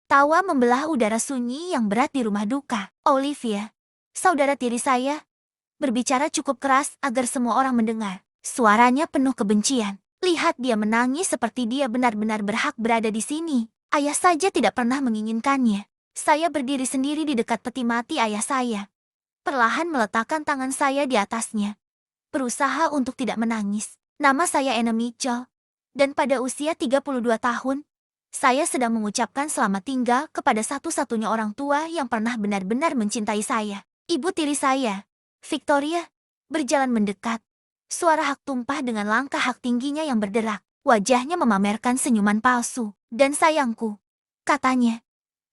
Tawa membelah udara sunyi yang berat di rumah duka. Olivia, saudara tiri saya, berbicara cukup keras agar semua orang mendengar. Suaranya penuh kebencian. Lihat dia menangis seperti dia benar-benar berhak berada di sini. Ayah saja tidak pernah menginginkannya. Saya berdiri sendiri di dekat peti mati ayah saya. Perlahan meletakkan tangan saya di atasnya. Berusaha untuk tidak menangis. Nama saya Anna Mitchell. Dan pada usia 32 tahun, saya sedang mengucapkan selamat tinggal kepada satu-satunya orang tua yang pernah benar-benar mencintai saya. Ibu tiri saya, Victoria, berjalan mendekat. Suara hak tumpah dengan langkah hak tingginya yang berderak. Wajahnya memamerkan senyuman palsu. Dan sayangku, katanya,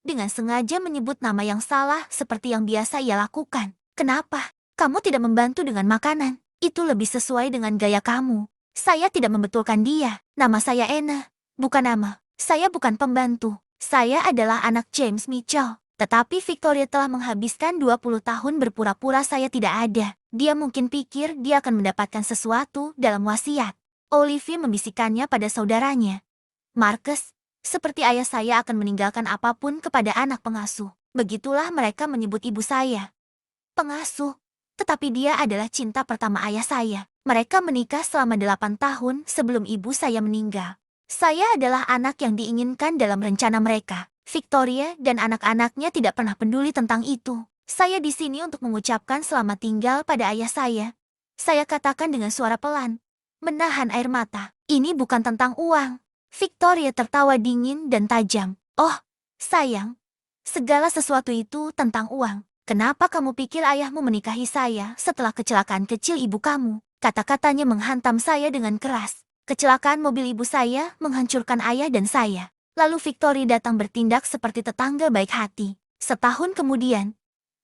dengan sengaja menyebut nama yang salah seperti yang biasa ia lakukan. Kenapa? Kamu tidak membantu dengan makanan. Itu lebih sesuai dengan gaya kamu. Saya tidak membetulkan dia. Nama saya Anna, bukan nama. Saya bukan pembantu. Saya adalah anak James Mitchell. Tetapi Victoria telah menghabiskan 20 tahun berpura-pura saya tidak ada. Dia mungkin pikir dia akan mendapatkan sesuatu dalam wasiat. Olivia membisikkannya pada saudaranya. Marcus, seperti ayah saya akan meninggalkan apapun kepada anak pengasuh. Begitulah mereka menyebut ibu saya. Pengasuh. Tetapi dia adalah cinta pertama ayah saya. Mereka menikah selama 8 tahun sebelum ibu saya meninggal. Saya adalah anak yang diinginkan dalam rencana mereka. Victoria dan anak-anaknya tidak pernah peduli tentang itu. Saya di sini untuk mengucapkan selamat tinggal pada ayah saya. Saya katakan dengan suara pelan, menahan air mata. Ini bukan tentang uang. Victoria tertawa dingin dan tajam. Oh, sayang. Segala sesuatu itu tentang uang. Kenapa kamu pikir ayahmu menikahi saya setelah kecelakaan kecil ibu kamu? Kata-katanya menghantam saya dengan keras. Kecelakaan mobil ibu saya menghancurkan ayah dan saya. Lalu Victoria datang bertindak seperti tetangga baik hati. Setahun kemudian,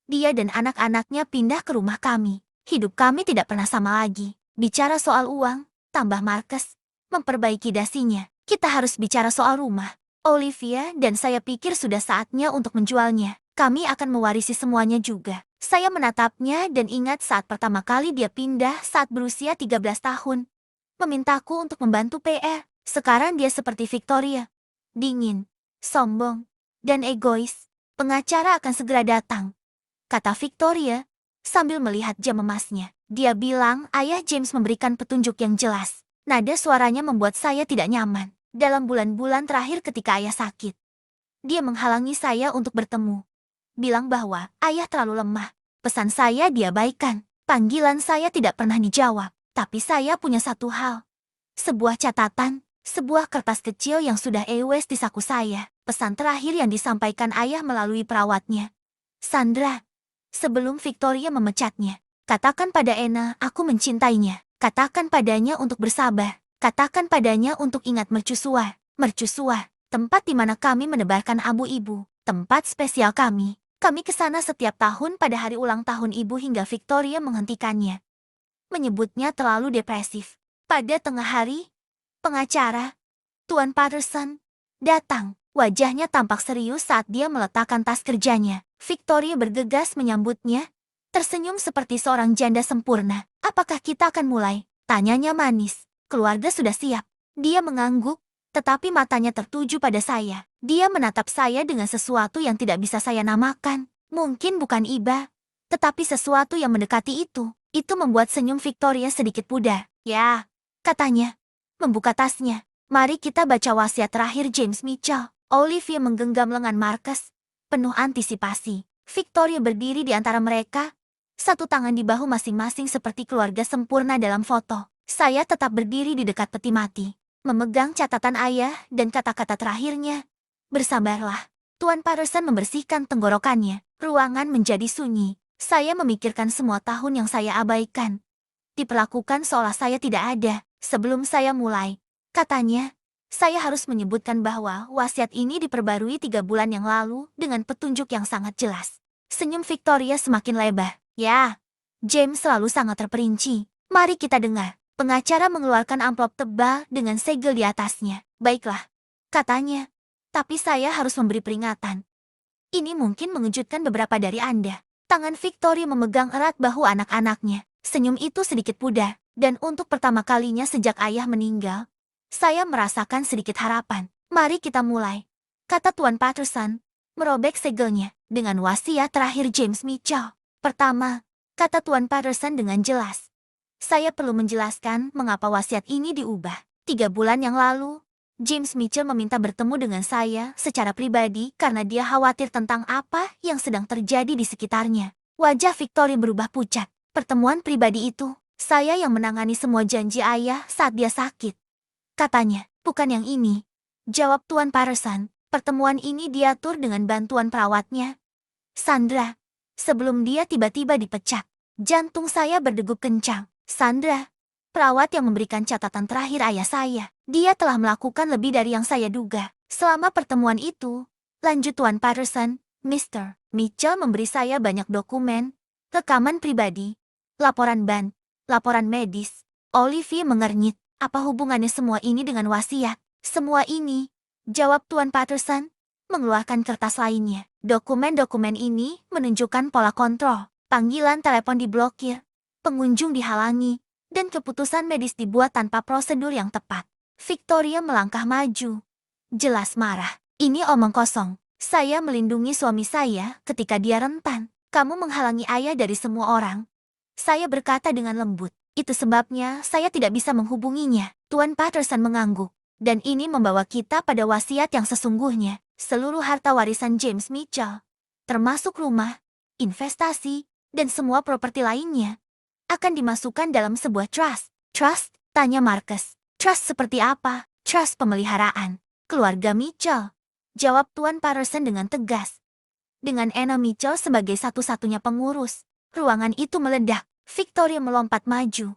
dia dan anak-anaknya pindah ke rumah kami. Hidup kami tidak pernah sama lagi. Bicara soal uang, tambah Marcus, memperbaiki dasinya. Kita harus bicara soal rumah. Olivia dan saya pikir sudah saatnya untuk menjualnya. Kami akan mewarisi semuanya juga. Saya menatapnya dan ingat saat pertama kali dia pindah saat berusia 13 tahun. Memintaku untuk membantu PR. Sekarang dia seperti Victoria. Dingin, sombong, dan egois. Pengacara akan segera datang, kata Victoria, sambil melihat jam emasnya. Dia bilang ayah James memberikan petunjuk yang jelas. Nada suaranya membuat saya tidak nyaman. Dalam bulan-bulan terakhir ketika ayah sakit, dia menghalangi saya untuk bertemu. Bilang bahwa ayah terlalu lemah. Pesan saya diabaikan. Panggilan saya tidak pernah dijawab. Tapi saya punya satu hal. Sebuah catatan, sebuah kertas kecil yang sudah ewes di saku saya. Pesan terakhir yang disampaikan ayah melalui perawatnya. Sandra, sebelum Victoria memecatnya, katakan pada Anna aku mencintainya. Katakan padanya untuk bersabar. Katakan padanya untuk ingat mercusuar. Mercusuar, tempat di mana kami menebarkan abu ibu. Tempat spesial kami. Kami ke sana setiap tahun pada hari ulang tahun ibu hingga Victoria menghentikannya. Menyebutnya terlalu depresif. Pada tengah hari, pengacara, Tuan Patterson, datang. Wajahnya tampak serius saat dia meletakkan tas kerjanya. Victoria bergegas menyambutnya, tersenyum seperti seorang janda sempurna. Apakah kita akan mulai? Tanyanya manis. Keluarga sudah siap. Dia mengangguk, tetapi matanya tertuju pada saya. Dia menatap saya dengan sesuatu yang tidak bisa saya namakan. Mungkin bukan iba, tetapi sesuatu yang mendekati itu. Itu membuat senyum Victoria sedikit pudar. Ya, katanya, membuka tasnya. Mari kita baca wasiat terakhir James Mitchell. Olivia menggenggam lengan Marcus, penuh antisipasi. Victoria berdiri di antara mereka, satu tangan di bahu masing-masing seperti keluarga sempurna dalam foto. Saya tetap berdiri di dekat peti mati, memegang catatan ayah dan kata-kata terakhirnya. Bersabarlah. Tuan Patterson membersihkan tenggorokannya. Ruangan menjadi sunyi. Saya memikirkan semua tahun yang saya abaikan. Diperlakukan seolah saya tidak ada. Sebelum saya mulai, katanya, saya harus menyebutkan bahwa wasiat ini diperbarui 3 bulan yang lalu dengan petunjuk yang sangat jelas. Senyum Victoria semakin lebar. Ya, James selalu sangat terperinci. Mari kita dengar. Pengacara mengeluarkan amplop tebal dengan segel di atasnya. Baiklah, katanya. Tapi saya harus memberi peringatan. Ini mungkin mengejutkan beberapa dari Anda. Tangan Victoria memegang erat bahu anak-anaknya. Senyum itu sedikit pudar, dan untuk pertama kalinya sejak ayah meninggal, saya merasakan sedikit harapan. Mari kita mulai. kata Tuan Patterson, merobek segelnya dengan wasiat terakhir James Mitchell. Pertama, kata Tuan Patterson dengan jelas. Saya perlu menjelaskan mengapa wasiat ini diubah. 3 bulan yang lalu, James Mitchell meminta bertemu dengan saya secara pribadi karena dia khawatir tentang apa yang sedang terjadi di sekitarnya. Wajah Victoria berubah pucat. Pertemuan pribadi itu, saya yang menangani semua janji ayah saat dia sakit. Katanya, bukan yang ini. Jawab Tuan Patterson. Pertemuan ini diatur dengan bantuan perawatnya, Sandra. Sebelum dia tiba-tiba dipecat, jantung saya berdegup kencang. Sandra, perawat yang memberikan catatan terakhir ayah saya. Dia telah melakukan lebih dari yang saya duga. Selama pertemuan itu, lanjut Tuan Patterson, Mr. Mitchell memberi saya banyak dokumen, rekaman pribadi, laporan medis. Olivia mengernyit. Apa hubungannya semua ini dengan wasiat? Semua ini, jawab Tuan Patterson, mengeluarkan kertas lainnya. Dokumen-dokumen ini menunjukkan pola kontrol. Panggilan telepon diblokir, pengunjung dihalangi, dan keputusan medis dibuat tanpa prosedur yang tepat. Victoria melangkah maju. Jelas marah. Ini omong kosong. Saya melindungi suami saya ketika dia rentan. Kamu menghalangi ayah dari semua orang. Saya berkata dengan lembut. Itu sebabnya saya tidak bisa menghubunginya. Tuan Patterson mengangguk. Dan ini membawa kita pada wasiat yang sesungguhnya. Seluruh harta warisan James Mitchell, termasuk rumah, investasi, dan semua properti lainnya, akan dimasukkan dalam sebuah trust. Trust? Tanya Marcus. Trust seperti apa? Trust pemeliharaan keluarga Mitchell, jawab Tuan Patterson dengan tegas. Dengan Anna Mitchell sebagai satu-satunya pengurus, ruangan itu meledak. Victoria melompat maju.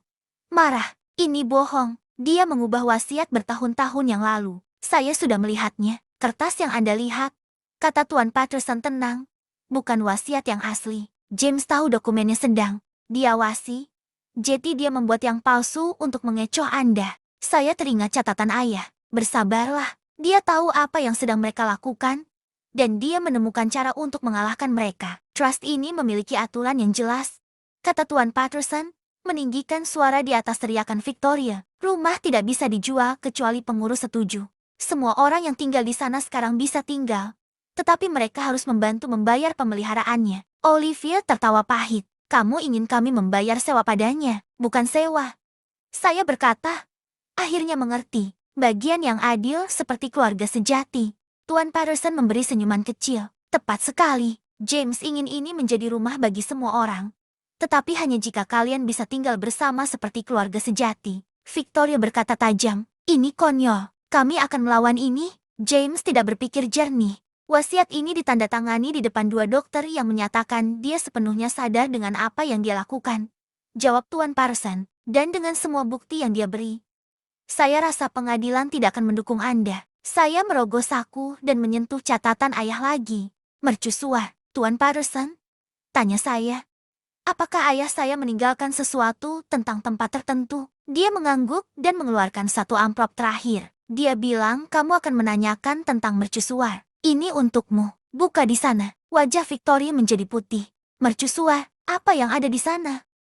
Marah, ini bohong. Dia mengubah wasiat bertahun-tahun yang lalu. Saya sudah melihatnya. Kertas yang Anda lihat, kata Tuan Patterson tenang, bukan wasiat yang asli. James tahu dokumennya sedang diawasi. Jadi dia membuat yang palsu untuk mengecoh Anda. Saya teringat catatan ayah. Bersabarlah. Dia tahu apa yang sedang mereka lakukan. Dan dia menemukan cara untuk mengalahkan mereka. Trust ini memiliki aturan yang jelas, kata Tuan Patterson, meninggikan suara di atas teriakan Victoria. Rumah tidak bisa dijual kecuali pengurus setuju. Semua orang yang tinggal di sana sekarang bisa tinggal. Tetapi mereka harus membantu membayar pemeliharaannya. Olivia tertawa pahit. Kamu ingin kami membayar sewa padanya, bukan sewa. Saya berkata, akhirnya mengerti. Bagian yang adil seperti keluarga sejati. Tuan Patterson memberi senyuman kecil. Tepat sekali. James ingin ini menjadi rumah bagi semua orang. Tetapi hanya jika kalian bisa tinggal bersama seperti keluarga sejati. Victoria berkata tajam. Ini konyol. Kami akan melawan ini. James tidak berpikir jernih. Wasiat ini ditandatangani di depan 2 dokter yang menyatakan dia sepenuhnya sadar dengan apa yang dia lakukan. Jawab Tuan Patterson. Dan dengan semua bukti yang dia beri, saya rasa pengadilan tidak akan mendukung Anda. Saya merogoh saku dan menyentuh catatan ayah lagi. Mercusuar, Tuan Patterson? Tanya saya. Apakah ayah saya meninggalkan sesuatu tentang tempat tertentu? Dia mengangguk dan mengeluarkan satu amplop terakhir. Dia bilang kamu akan menanyakan tentang mercusuar. Ini untukmu. Buka di sana. Wajah Victoria menjadi putih. Mercusuar, apa yang ada di sana?